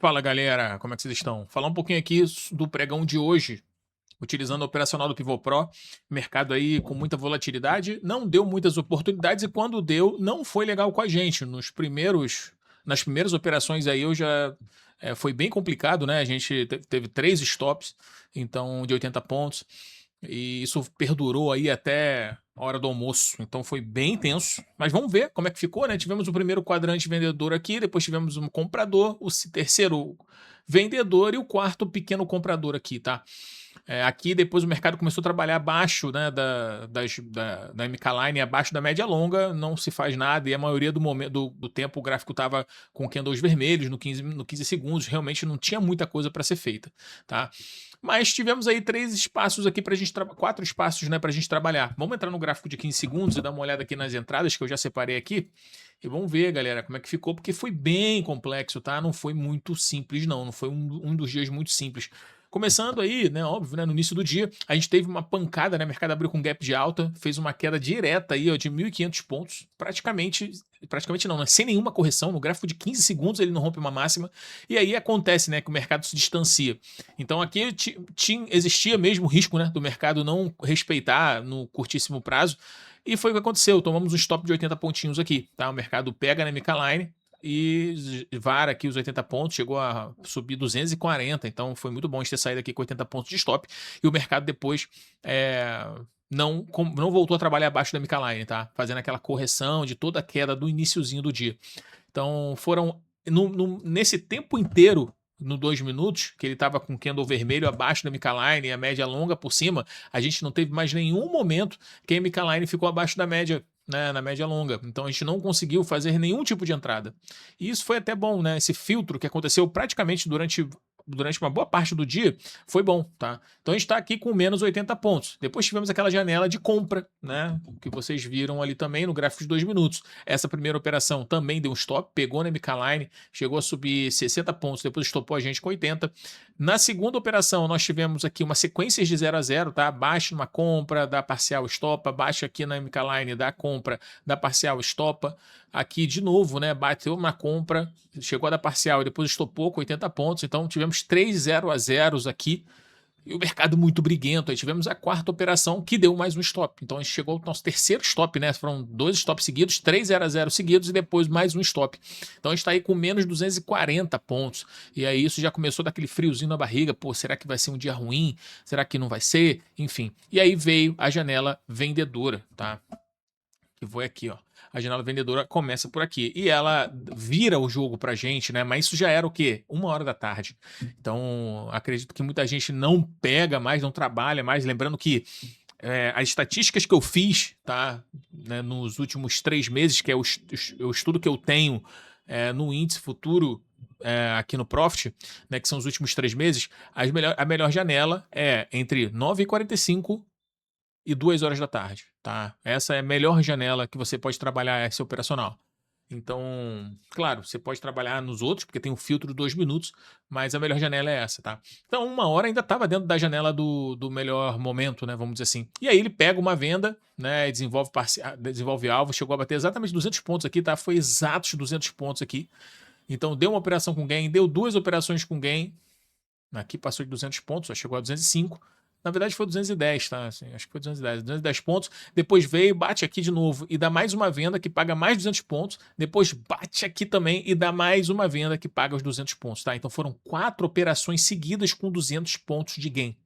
Fala galera, como é que vocês estão? Falar um pouquinho aqui do pregão de hoje, utilizando o operacional do Pivot Pro, mercado aí com muita volatilidade, não deu muitas oportunidades e quando deu, não foi legal com a gente. Nas primeiras operações aí eu já foi bem complicado, né? A gente teve 3 stops, então de 80 pontos. E isso perdurou aí até a hora do almoço. Então foi bem tenso. Mas vamos ver como é que ficou, né? Tivemos o primeiro quadrante vendedor aqui, depois tivemos um comprador, o terceiro vendedor e o quarto pequeno comprador aqui, tá? Aqui depois o mercado começou a trabalhar abaixo, né, da MK Line, abaixo da média longa, não se faz nada e a maioria do tempo o gráfico estava com candles vermelhos no 15 segundos, realmente não tinha muita coisa para ser feita, tá? Mas tivemos aí 3 espaços aqui para a gente 4 espaços, né, para a gente trabalhar. Vamos entrar no gráfico de 15 segundos e dar uma olhada aqui nas entradas que eu já separei aqui. E vamos ver, galera, como é que ficou, porque foi bem complexo, tá? Não foi muito simples, não. Não foi um dos dias muito simples. Começando aí, né, óbvio, né, no início do dia, a gente teve uma pancada, né, o mercado abriu com gap de alta, fez uma queda direta aí, ó, de 1.500 pontos, praticamente não, né, sem nenhuma correção, no gráfico de 15 segundos ele não rompe uma máxima, e aí acontece, né, que o mercado se distancia. Então aqui existia mesmo o risco, né, do mercado não respeitar no curtíssimo prazo, e foi o que aconteceu, tomamos um stop de 80 pontinhos aqui, tá, o mercado pega na MK Line, e vara aqui os 80 pontos, chegou a subir 240, então foi muito bom a gente ter saído aqui com 80 pontos de stop, e o mercado depois não voltou a trabalhar abaixo da MK Line, tá? Fazendo aquela correção de toda a queda do iniciozinho do dia. Então foram, nesse tempo inteiro, no 2 minutos, que ele estava com o candle vermelho abaixo da MK Line e a média longa por cima, a gente não teve mais nenhum momento que a MK Line ficou abaixo da média, né, na média longa. Então a gente não conseguiu fazer nenhum tipo de entrada. E isso foi até bom, né? Esse filtro que aconteceu praticamente durante uma boa parte do dia foi bom, tá? Então a gente está aqui com menos 80 pontos. Depois tivemos aquela janela de compra, né? Que vocês viram ali também no gráfico de 2 minutos. Essa primeira operação também deu um stop, pegou na MK Line, chegou a subir 60 pontos, depois estopou a gente com 80. Na segunda operação, nós tivemos aqui uma sequência de 0 a 0, tá? Baixa numa compra, dá parcial estopa, baixa aqui na MK Line, dá compra, dá parcial estopa. Aqui de novo, né? Bateu uma compra, chegou a dar parcial e depois estopou com 80 pontos. Então tivemos 3 0 a 0 aqui. E o mercado muito briguento. Aí tivemos a quarta operação que deu mais um stop. Então a gente chegou ao nosso terceiro stop, né? Foram 2 stops seguidos, 3 0 a 0 seguidos e depois mais um stop. Então a gente está aí com menos 240 pontos. E aí isso já começou daquele friozinho na barriga. Pô, será que vai ser um dia ruim? Será que não vai ser? Enfim. E aí veio a janela vendedora, tá? Que foi aqui, ó. A janela vendedora começa por aqui. E ela vira o jogo pra gente, né? Mas isso já era o quê? 1 hora da tarde. Então, acredito que muita gente não pega mais, não trabalha mais. Lembrando que as estatísticas que eu fiz, tá? Né, nos últimos 3 meses, que é o estudo que eu tenho no índice futuro aqui no Profit, né, que são os últimos 3 meses, a melhor janela é entre 9h45 e 2 horas da tarde, tá? Essa é a melhor janela que você pode trabalhar esse operacional. Então, claro, você pode trabalhar nos outros, porque tem um filtro de 2 minutos, mas a melhor janela é essa, tá? Então, 1 hora ainda estava dentro da janela do melhor momento, né? Vamos dizer assim. E aí ele pega uma venda, né? E desenvolve alvo, chegou a bater exatamente 200 pontos aqui, tá? Foi exatos 200 pontos aqui. Então, deu uma operação com gain, deu 2 operações com gain. Aqui passou de 200 pontos, só chegou a 205. Na verdade foi 210, tá? Assim, acho que foi 210 pontos. Depois veio, bate aqui de novo e dá mais uma venda que paga mais 200 pontos. Depois bate aqui também e dá mais uma venda que paga os 200 pontos, tá? Então foram 4 operações seguidas com 200 pontos de gain.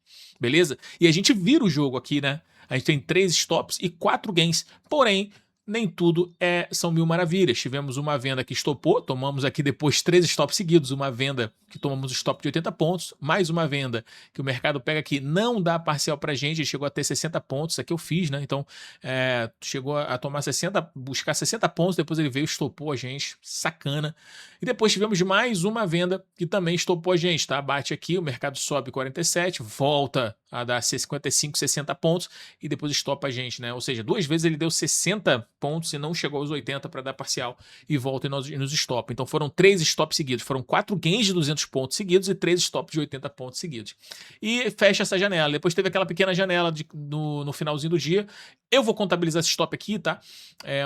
Beleza? E a gente vira o jogo aqui, né? A gente tem 3 stops e 4 gains. Porém, nem tudo são mil maravilhas. Tivemos uma venda que estopou, tomamos aqui depois 3 stops seguidos, uma venda que tomamos stop de 80 pontos, mais uma venda que o mercado pega aqui, não dá parcial pra gente, chegou a ter 60 pontos, aqui eu fiz, né? Então, chegou a tomar 60, buscar 60 pontos, depois ele veio, estopou a gente, sacana. E depois tivemos mais uma venda que também estopou a gente, tá? Bate aqui, o mercado sobe 47, volta a dar 55, 60 pontos e depois estopa a gente, né? Ou seja, 2 vezes ele deu 60 pontos e não chegou aos 80 para dar parcial e volta e nos estopa. Então foram 3 stops seguidos, foram 4 gains de 200 pontos seguidos e 3 stops de 80 pontos seguidos. E fecha essa janela. Depois teve aquela pequena janela no finalzinho do dia. Eu vou contabilizar esse stop aqui, tá?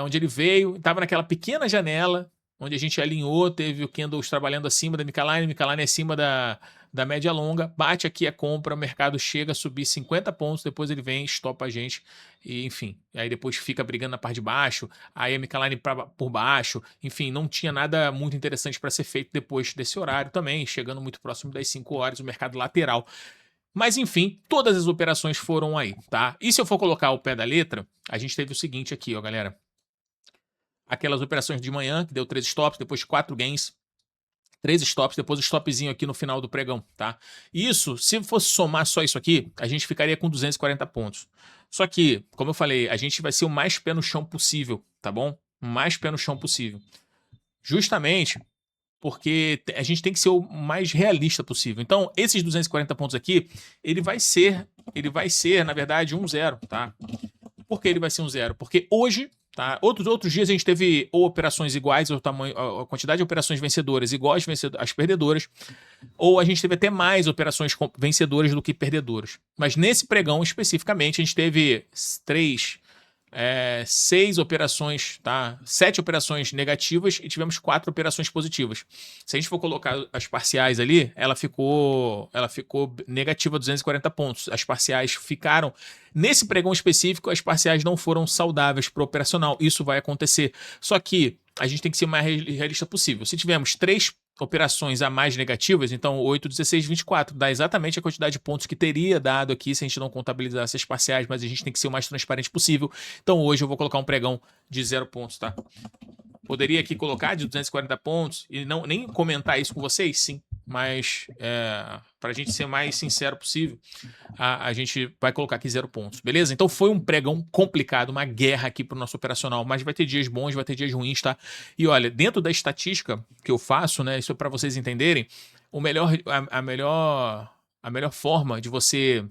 Onde ele veio, estava naquela pequena janela, onde a gente alinhou, teve o candles trabalhando acima da Miccaline acima da média longa, bate aqui a compra, o mercado chega a subir 50 pontos, depois ele vem, estopa a gente, e enfim, aí depois fica brigando na parte de baixo, aí a Miccaline por baixo, enfim, não tinha nada muito interessante para ser feito depois desse horário também, chegando muito próximo das 5 horas, o mercado lateral. Mas enfim, todas as operações foram aí, tá? E se eu for colocar o pé da letra, a gente teve o seguinte aqui, ó, galera. Aquelas operações de manhã, que deu 3 stops, depois 4 gains, 3 stops, depois o stopzinho aqui no final do pregão, tá? Isso, se fosse somar só isso aqui, a gente ficaria com 240 pontos. Só que, como eu falei, a gente vai ser o mais pé no chão possível, tá bom? O mais pé no chão possível. Justamente porque a gente tem que ser o mais realista possível. Então, esses 240 pontos aqui, ele vai ser, na verdade, 1-0, tá? Por que ele vai ser 1-0? Porque hoje, tá? Outros dias a gente teve ou operações iguais, ou tamanho, a quantidade de operações vencedoras igual às perdedoras, ou a gente teve até mais operações vencedoras do que perdedoras. Mas nesse pregão especificamente, a gente teve 6 operações, tá? 7 operações negativas e tivemos 4 operações positivas. Se a gente for colocar as parciais ali, ela ficou negativa 240 pontos. As parciais ficaram. Nesse pregão específico, as parciais não foram saudáveis para o operacional. Isso vai acontecer. Só que a gente tem que ser o mais realista possível. Se tivermos 3 operações a mais negativas, então 8, 16, 24, dá exatamente a quantidade de pontos que teria dado aqui se a gente não contabilizasse as parciais, mas a gente tem que ser o mais transparente possível. Então hoje eu vou colocar um pregão de 0 pontos, tá? Poderia aqui colocar de 240 pontos e não nem comentar isso com vocês? Sim. Mas para a gente ser mais sincero possível, a gente vai colocar aqui 0 pontos, beleza? Então foi um pregão complicado, uma guerra aqui para o nosso operacional, mas vai ter dias bons, vai ter dias ruins, tá? E olha, dentro da estatística que eu faço, né? Isso é para vocês entenderem, a melhor forma de você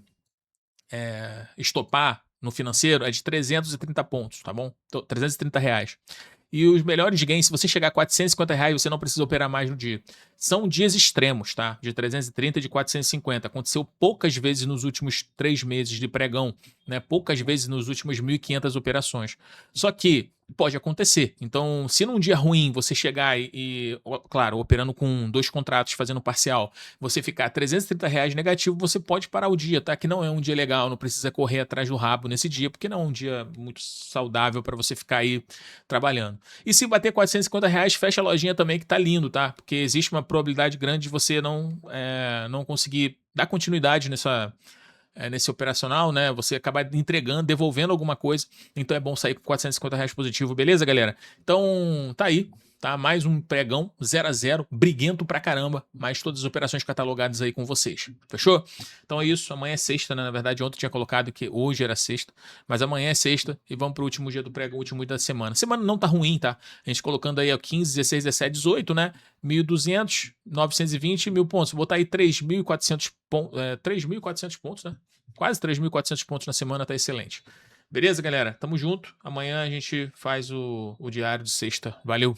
estopar no financeiro é de 330 pontos, tá bom? Então, R$ 330. E os melhores gains, se você chegar a R$ 450, você não precisa operar mais no dia. São dias extremos, tá? De 330 e de 450. Aconteceu poucas vezes nos últimos 3 meses de pregão, né? Poucas vezes nos últimos 1.500 operações. Só que pode acontecer. Então, se num dia ruim você chegar claro, operando com 2 contratos, fazendo parcial, você ficar R$ 330 negativo, você pode parar o dia, tá? Que não é um dia legal, não precisa correr atrás do rabo nesse dia, porque não é um dia muito saudável para você ficar aí trabalhando. E se bater R$ 450, fecha a lojinha também, que tá lindo, tá? Porque existe uma probabilidade grande de você não conseguir dar continuidade nesse operacional, né? Você acabar entregando, devolvendo alguma coisa. Então é bom sair com R$ 450 positivo, beleza, galera? Então tá aí, tá? Mais um pregão 0-0, briguento pra caramba, mas todas as operações catalogadas aí com vocês. Fechou? Então é isso. Amanhã é sexta, né? Na verdade, ontem eu tinha colocado que hoje era sexta, mas amanhã é sexta e vamos pro último dia do pregão, o último dia da semana. Semana não tá ruim, tá? A gente colocando aí ó, 15, 16, 17, 18, né? 1.200, 920, 1.000 pontos. Vou botar aí 3.400 pontos, né? Quase 3.400 pontos na semana, tá excelente. Beleza, galera? Tamo junto. Amanhã a gente faz o diário de sexta. Valeu!